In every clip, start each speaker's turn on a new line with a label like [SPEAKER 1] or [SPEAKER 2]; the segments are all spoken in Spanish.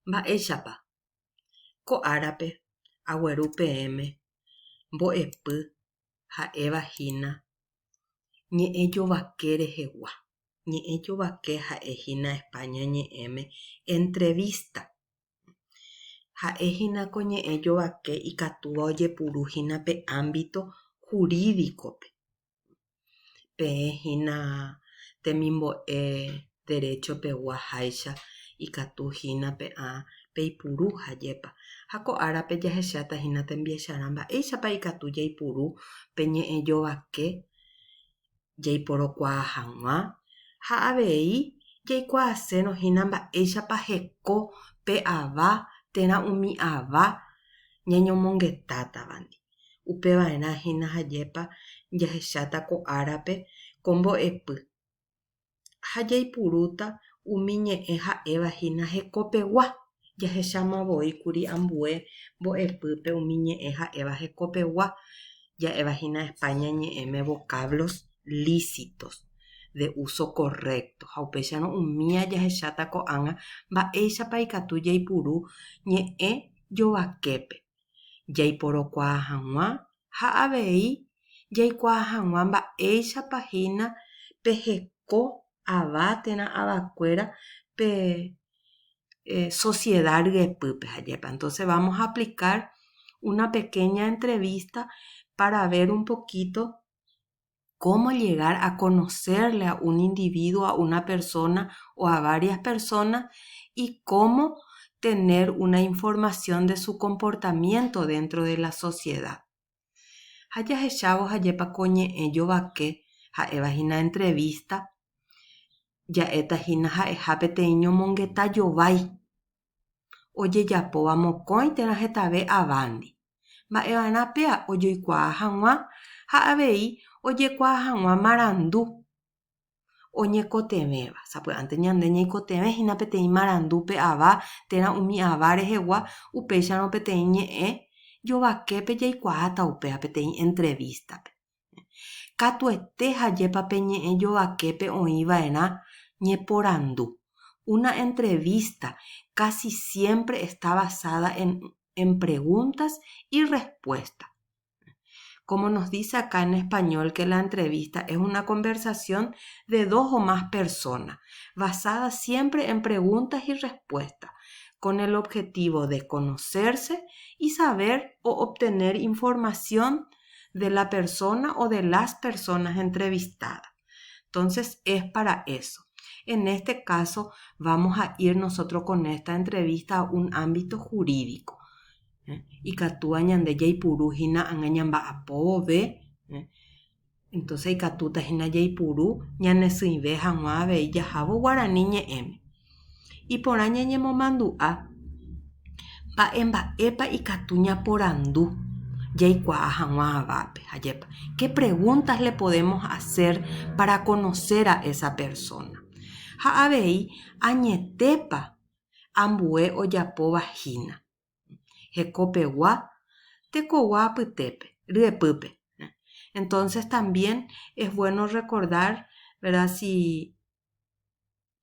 [SPEAKER 1] Mba'éichapa. Ko'árape, agueru peẽme, mbo'epy ha'evahína ñe'ẽ jovake rehegua. Ñe'ẽ jovake ha'ehína España ñe'ẽme entrevista. Ha'ehínako ñe'ẽ jovake ikatúva ojepurúhína pe ámbito jurídicope. Peẽhína temimbo'e derecho peguaháicha ikatuhína peipuru hajépa. Ha ko'árape jahechatahína tembiecharã mba'éichapa ikatu jaipuru pe ñe'ẽ jovake jaiporokuaa hag̃ua ha avei jaikuaasérohína mba'éichapa heko pe ava térã umi ava ñañomongetátavandi. Upevarãhína hajépa jahecháta ko'árape ko mbo'epy. Ha jaipurúta umi ñe'ẽ ha'evahína hekopegua. Jahechamavoíkuri ambue mbo'epýpe umi ñe'ẽ ha'éva hekopegua. Ja'evahína España ñe'ẽme vocablos lícitos de uso correcto. Ha upéicharõ umíva jahecháta ko'ág̃a mba'éichapa ikatu jaipuru ñe'ẽ jovaképe. Jaiporokuaa hag̃ua ha avei jaikuaa hag̃ua mba'éichapahína pe heko ava térã avakuéra pe sociedad ryepýpe hajépa. Entonces vamos a aplicar una pequeña entrevista para ver un poquito cómo llegar a conocerle a un individuo, a una persona o a varias personas y cómo tener una información de su comportamiento dentro de la sociedad. Hajahechávo hajépa ko ñe'ẽ jovake ha'evahína entrevista ja'étahína ha'eha peteĩ ñomongeta-jovái ojejapóva mokõi térã hetave avándi. Mba'evarãpea ojoikuaa hag̃ua ha avei ojekuaa hag̃ua marandu oñekotevéva. Sapy'ánte ñande ñaikotevẽhína peteĩ marandu pe ava térã umi ava rehegua upéicharõ peteĩ ñe'ẽ jovaképe jaikuaáta upéva peteĩ entrevistape. Katuete hajépa pe ñe'ẽ jovaképe oĩva'erã ñeporandu. Una entrevista casi siempre está basada en preguntas y respuestas. Como nos dice acá en español que la entrevista es una conversación de 2 o más personas, basada siempre en preguntas y respuestas, con el objetivo de conocerse y saber o obtener información de la persona o de las personas entrevistadas. Entonces es para eso. En este caso vamos a ir nosotros con esta entrevista a un ámbito jurídico. Ikatua ñande jaipurúhína ãnga ñamba'apóve. Entonces ikatútahína jaipuru ñanesỹive hag̃ua avei jahávo Guarani ñe'ẽme. Iporã ñañemomandu'a mba'épa ikatu ñaporandu jaikuaa hag̃ua avápe hajépa. ¿Qué preguntas le podemos hacer para conocer a esa persona? Ha avei añetépa ambue ojapóvahína hekopegua tekogua apytépe ryepýpe. Entonces también es bueno recordar, ¿verdad?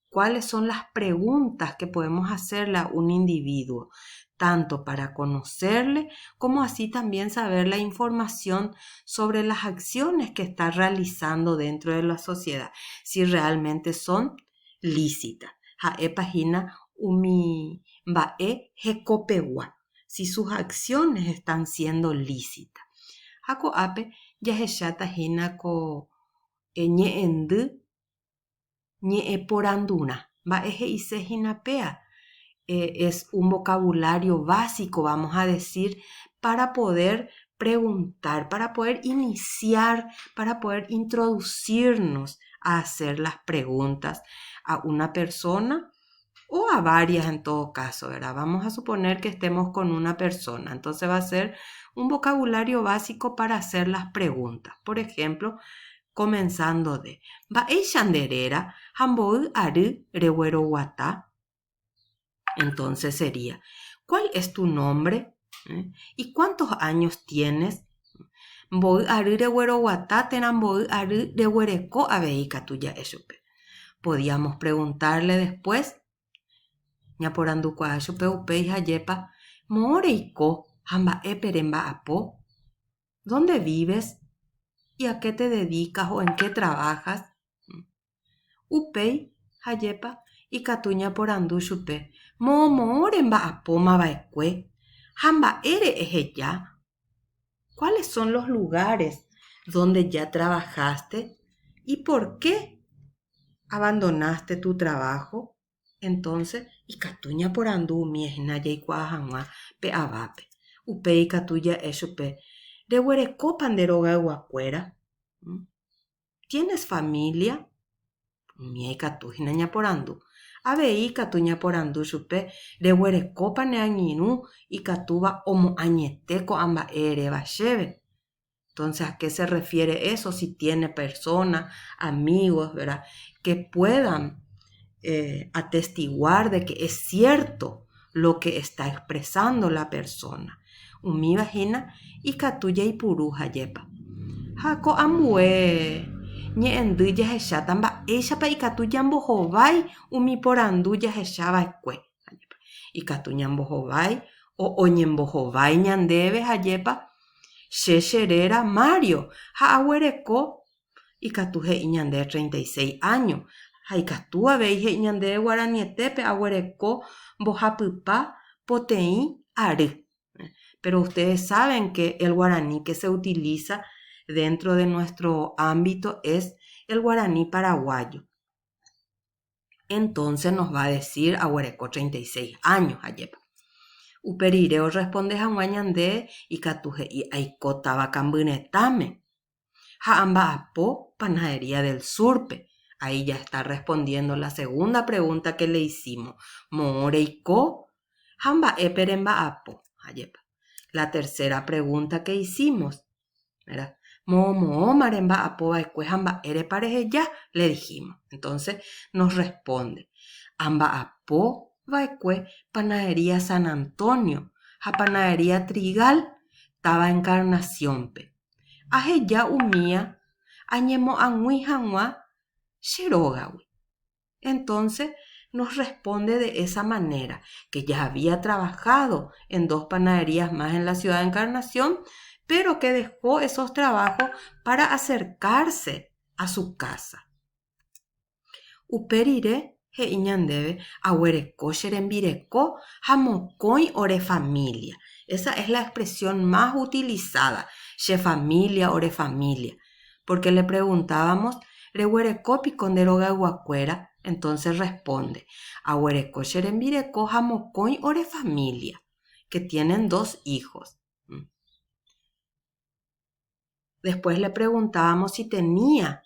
[SPEAKER 1] Cuáles son las preguntas que podemos hacerle a un individuo, tanto para conocerle como así también saber la información sobre las acciones que está realizando dentro de la sociedad, si realmente son lícitas. Ha'épahína umi mba'e hekopegua, si sus acciones están siendo lícitas. Ha ko'ápe jahechatahína ko ñe'ẽndy ñe'ẽporandurã. Mba'e he'iséhína péa. Es un vocabulario básico, vamos a decir, para poder preguntar, para poder iniciar, para poder introducirnos a hacer las preguntas a una persona o a varias en todo caso, ¿verdad? Vamos a suponer que estemos con una persona, entonces va a ser un vocabulario básico para hacer las preguntas. Por ejemplo, comenzando de mba'éichanderera hambo'y ary regueroguata. Entonces sería, ¿cuál es tu nombre? ¿Y cuántos años tienes? Mbo'y ary regueroguata térã mbo'y ary reguereko avei katu ja'échupe. Podíamos preguntarle después, ñaporandu kuaa chupe upéi hajepa mo'õreiko ha mba'épere mba'apo. ¿Dónde vives? ¿Y a qué te dedicas o en qué trabajas? Upéi hajepa ikatu ñaporandu chupe moõre mba'apo mava'ekue ha mba'ére eheja. ¿Cuáles son los lugares donde ya trabajaste y por qué abandonaste tu trabajo? Entonces, ikatu ñaporandu miehina jaikuaa hag̃ua pe avápe. Upéi ikatu ja'e chupe reguerekópa nde rogayguakuéra. ¿Tienes familia? Umi ikatuhína ñaporandu. Avei ikatu ñaporandu chupe reguerekópa ne añirũ ikatúva omo'añete ko'amba'e réva chéve. Entonces, ¿a qué se refiere eso? Si tiene personas, amigos, ¿verdad?, que puedan atestiguar de que es cierto lo que está expresando la persona. Umi vagina ikatu jaipuru hajepa. Ha ko'ambue ñe'ẽndy jahecháta mba'éichapa ikatu ñambohovái umi porandu jahechava'ekue. Ikatu ñambohovái o oñembohovái ñandéve hajepa che cheréra Mario ha aguereko ikatu he'i ñande 36 años. Ha ikatu avei he'i ñande guaranietépe aguereko mbohapypa poteĩ ary. Pero ustedes saben que el guaraní que se utiliza dentro de nuestro ámbito es el guaraní paraguayo. Entonces nos va a decir aguereko 36 años hajepa. Uperireo responde hag̃ua ñande ikatu he'i aiko Tavakambynetãme ha amba'apo Panadería del Surpe. Ahí ya está respondiendo la segunda pregunta que le hicimos. Mo'õreiko ha mba'épere mba'apo hajepa. La tercera pregunta que hicimos, ¿verdad? Mo'õmare mba'apo va'ekue ha mba'érepa reheja, le dijimos. Entonces nos responde amba'apo va'ekue Panadería San Antonio ha Panadería Trigal Tava Encarnaciónpe. Aheja umía añemo'ãgui hag̃ua che rógagui. Entonces nos responde de esa manera, que ya había trabajado en 2 panaderías más en la ciudad de Encarnación, pero que dejó esos trabajos para acercarse a su casa. Uperire he'i ñandéve aguereko che rembireko ha mokõi ore familia. Esa es la expresión más utilizada, che familia, ore familia, porque le preguntábamos reguerekópiko nde rogayguakuéra. Entonces responde aguereko che rembireko ha mokõi ore familia, que tienen 2 hijos. Después le preguntábamos si tenía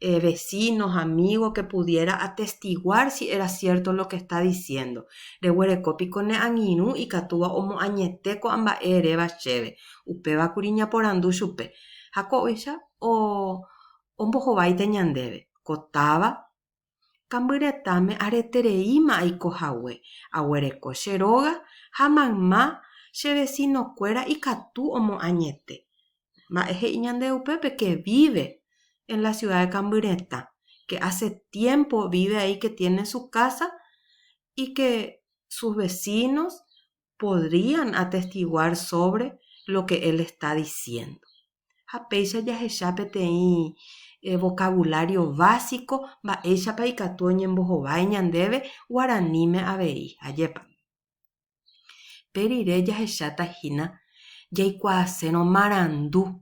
[SPEAKER 1] vecinos, amigos que pudiera atestiguar si era cierto lo que está diciendo. Reguerekópiko ne añirũ ikatúva omo'añete ko'amba'e réva chéve. Upévakuri ñaporandu chupe. Ha ko'ẽcha ombohováite ñandéve. Ko Tavakambynetãme aretereíma aikohague. Aguereko che róga ha mayma che vecinokuéra ikatu omo'añete. Mba'e he'i ñande upépe que vive en la ciudad de Cambyreta, que hace tiempo vive ahí, que tiene su casa y que sus vecinos podrían atestiguar sobre lo que él está diciendo. Hapéicha jahecha peteĩ vocabulario básico mba'éichapa ikatu oñembohovái ñandéve guaraníme avei ajepa. Perire jahechatahína jaikuaasérõ marandu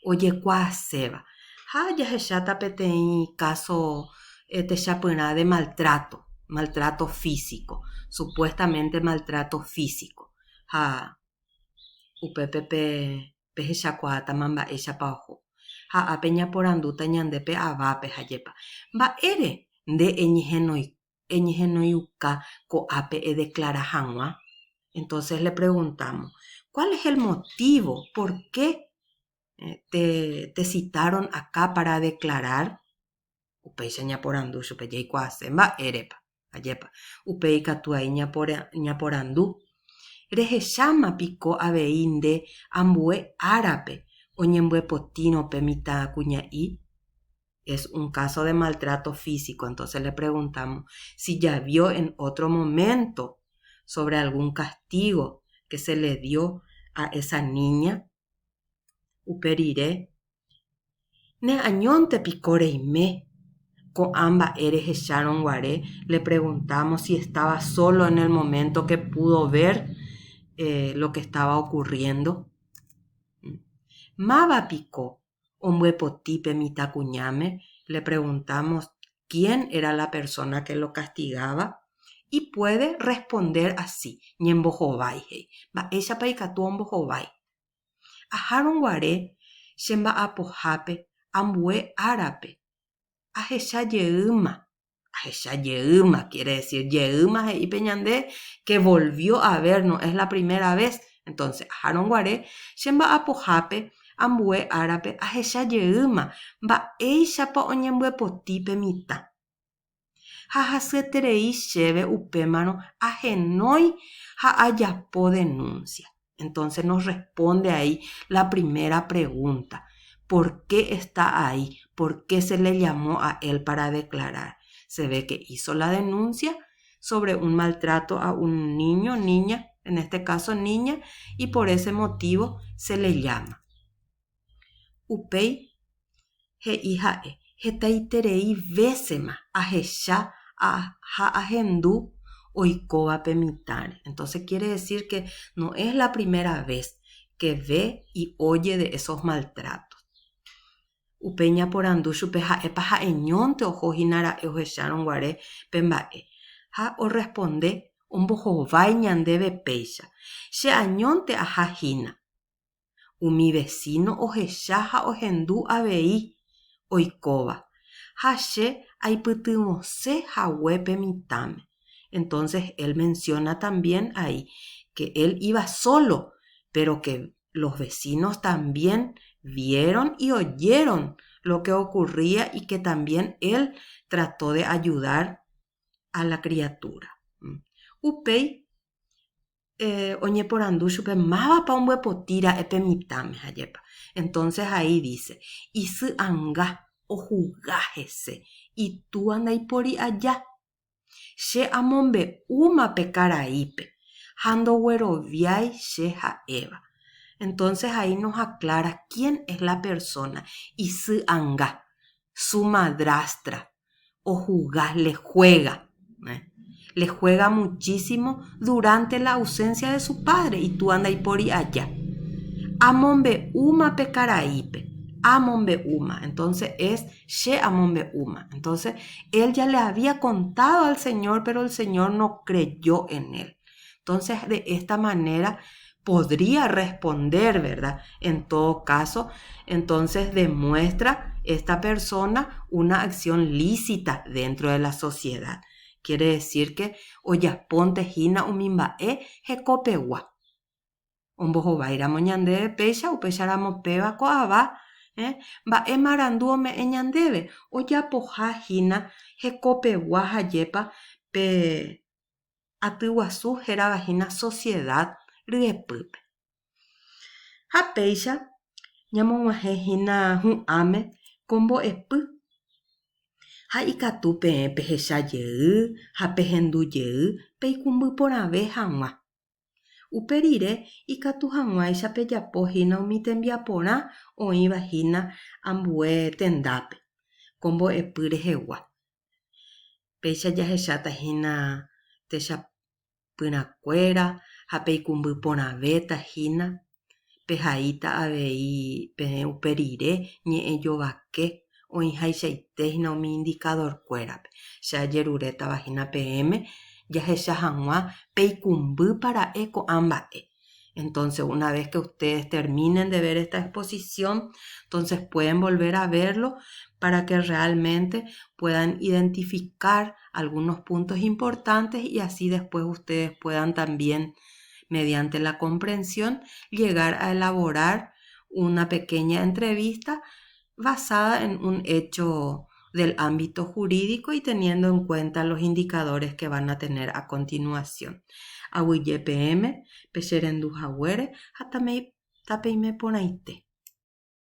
[SPEAKER 1] ojekuaaséva ha jahecháta peteĩ caso techapyrã de maltrato físico, supuestamente maltrato físico. Ha upépe pehechakuaáta mba'éichapa oho. Ha ápe ñaporandúta ñandépe avápe hajepa. Mba'ére nde eñehenoiuka ko'ápe declara hag̃ua. Entonces le preguntamos, ¿cuál es el motivo? ¿Por qué te citaron acá para declarar? Upéicha ñaporandu chupe jaikuaase mba'érepa ajepa. Upéi katu ai ñaporandu. Rehechámapiko avei nde ambue árape oñembo'epotírõpe mitã kuña'i. es un caso de maltrato físico. Entonces le preguntamos si ya vio en otro momento sobre algún castigo que se le dio a esa niña. Uperire. Ne añonte picoreime. Con amba eres echaron guaré. Le preguntamos si estaba solo en el momento que pudo ver lo que estaba ocurriendo. Maba picó. Omhuepotipe mitacuñame. Le preguntamos quién era la persona que lo castigaba. Y puede responder así. Ñembojobai. Va ella paikatu ombojobai. Ajaron guaré. Shemba apojape. Ambue árape. Ajecha yeuma. Ajecha yeuma quiere decir yeuma y peñandé que volvió a ver, no es la primera vez. Entonces, ajaron guaré. Shemba apojape. Ambue árape. Ajecha yeuma. Va eisha pa oñembue potipe mita. Jajaseterei cheve upémano ajenoi ha ayapo denuncia. Entonces nos responde ahí la primera pregunta. ¿Por qué está ahí? ¿Por qué se le llamó a él para declarar? Se ve que hizo la denuncia sobre un maltrato a un niño, niña, en este caso niña, y por ese motivo se le llama. Upei he hija e. Hetaiterei vésema ajesha ha ajendu oikoba pemitare. Entonces quiere decir que no es la primera vez que ve y oye de esos maltratos. Upeña por andushu peja epaja eñonte ojo hinara eojecharon guare pembae. Ha o responde un bojovai ñandebe peisha. She añonte aja hina. Mi vecino ojechaja ojendu abei oikoba. Hashe aipytymose haguepe mitame. Entonces él menciona también ahí que él iba solo, pero que los vecinos también vieron y oyeron lo que ocurría y que también él trató de ayudar a la criatura. Upei oñe por andushupe mava pa un huepotira epe mitame hayepa. Entonces ahí dice, y si anga o jugájese y tú andáis por allá. She amombe uma pecaraipe, hando hueroviai she eva. Entonces ahí nos aclara quién es la persona. Y si anga, su madrastra, o jugás, le juega. Le juega muchísimo durante la ausencia de su padre y tú andas por allá. Amombe uma pecaraipe. Amombe uma. Entonces es she amombe uma. Entonces él ya le había contado al Señor, pero el Señor no creyó en él. Entonces de esta manera podría responder, ¿verdad? En todo caso, entonces demuestra esta persona una acción lícita dentro de la sociedad. Quiere decir que oyaponte hina umimbae hekopewa. Ombojovaira moñandebe pecha upecharamo peba koaba. Mba'e maranduome eñandebe ojapoha hina hekopewa hajepa pe atyguasu heravahína sociedad ryepýpe. Ha péicha ñamoguaje hína hu'ãme ko mbo'epy. Ha ikatu pehecha jey ha pehendu jey peikumby porãve hag̃ua. Uperire ikatu hag̃uáicha pejapo hína umi tembiaporã oĩva hína ambue tendápe ko mbo'epy rehegua. Péicha jahecháta hína techapyrakuéra ha peikumby porãvéta hína pehaíta avei peẽ uperire ñe'ẽ jovake oĩhaichaite hína umi indicadorkuérape. Che ajerurétava hína peẽme jahecha hag̃ua peikumby para'e ko'ã mba'e. Entonces, una vez que ustedes terminen de ver esta exposición, entonces pueden volver a verlo para que realmente puedan identificar algunos puntos importantes y así después ustedes puedan también, mediante la comprensión, llegar a elaborar una pequeña entrevista basada en un hecho del ámbito jurídico y teniendo en cuenta los indicadores que van a tener a continuación. Aguille PM, Pecherendu Jaguere, Hatameime Ponaite.